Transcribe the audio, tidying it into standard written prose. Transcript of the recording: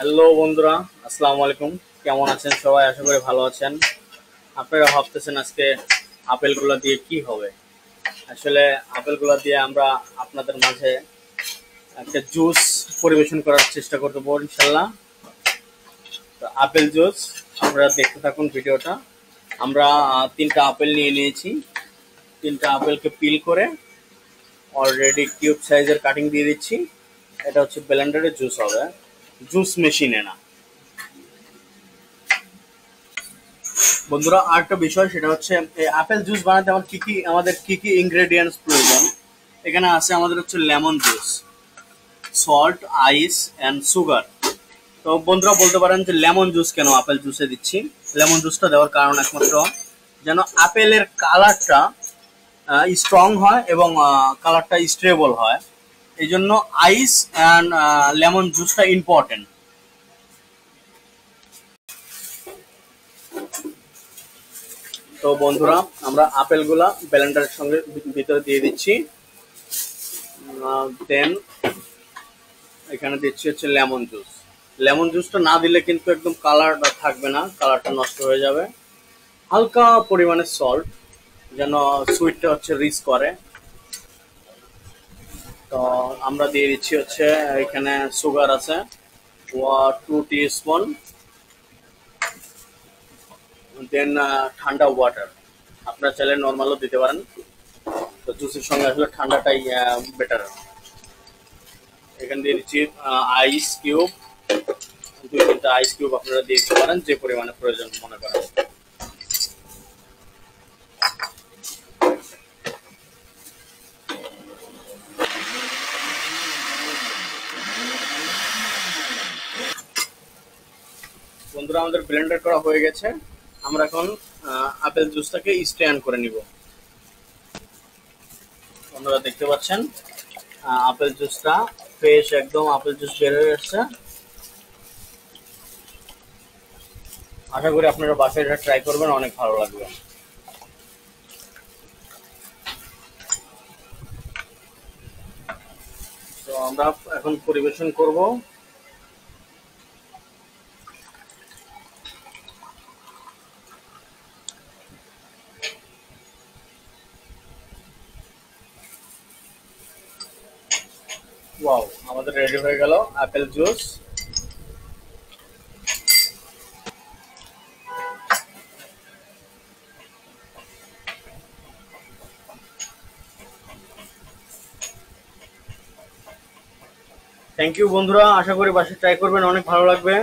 Hello বন্ধুরা, আসসালামু আলাইকুম। কেমন আছেন সবাই? আশা করি ভালো আছেন। আপনারা ভাবতেছেন আজকে আপেলগুলো দিয়ে কি হবে। আসলে আপেলগুলো দিয়ে আমরা আপনাদের মাঝে একটা জুস পরিবেশন করার চেষ্টা করতে পারবো ইনশাল্লাহ। তো আপেল জুস, আপনারা দেখতে থাকুন ভিডিওটা। আমরা তিনটা আপেল নিয়ে নিয়েছি। তিনটা আপেলকে পিল করে অলরেডি কিউব সাইজের কাটিং দিয়ে দিচ্ছি। এটা হচ্ছে ব্লেন্ডারে জুস হবে, জুস মেশিনে না। বন্ধুরা, আরেকটা বিষয়, সেটা হচ্ছে এই আপেল জুস বানাতে আমাদের কি কি ইনগ্রেডিয়েন্টস প্রয়োজন। এখানে আছে আমাদের হচ্ছে lemon juice, salt, ice and sugar. তো বন্ধুরা বলতে পারেন যে লেমন জুস কেন আপেল জুসে দিচ্ছি। লেমন জুসটা দেওয়ার কারণ একমাত্র যেন আপেলের কালারটা স্ট্রং হয় এবং কালারটা স্টেবল হয়। এই জন্য আইস অ্যান্ড লেমন জুসটা ইম্পর্টেন্ট। তো বন্ধুরা, আমরা আপেলগুলা ব্লেন্ডারের সঙ্গে ভিতরে দিয়ে দিচ্ছি। দেন এখানে দিচ্ছি হচ্ছে লেমন জুস। লেমন জুসটা না দিলে কিন্তু একদম কালারটা থাকবে না, কালারটা নষ্ট হয়ে যাবে। হালকা পরিমাণে সল্ট, যেন সুইটটা হচ্ছে রিচ করে। তো আমরা দিয়ে দিচ্ছি হচ্ছে এখানে সুগার আছে 2 টিস্পুন। দেন ঠান্ডা ওয়াটার, আপনারা চাইলে নর্মালও দিতে পারেন। তো জুসের সঙ্গে আসলে ঠান্ডাটাই বেটার। এখানে দিয়ে দিচ্ছি আইস কিউব, 2-3টা আইস কিউব আপনারা দিয়ে দিতে পারেন যে পরিমাণে প্রয়োজন মনে করেন। বন্ধুরা, আমাদের ব্লেন্ডার করা হয়ে গেছে। আমরা এখন আপেল জুসটাকে স্ট্যান্ড করে নিব। বন্ধুরা দেখতে পাচ্ছেন আপেল জুসটা ফ্রেশ, একদম আপেল জুস বের হয়ে আসছে। আশা করি আপনারা বাসায় এটা ট্রাই করবেন, অনেক ভালো লাগবে। তো আমরা এখন পরিবেশন করব। ওয়াও, আমাদের রেডি হয়ে গেল আপেল জুস। থ্যাংক ইউ বন্ধুরা, আশা করি বাসায় ট্রাই করবেন, অনেক ভালো লাগবে।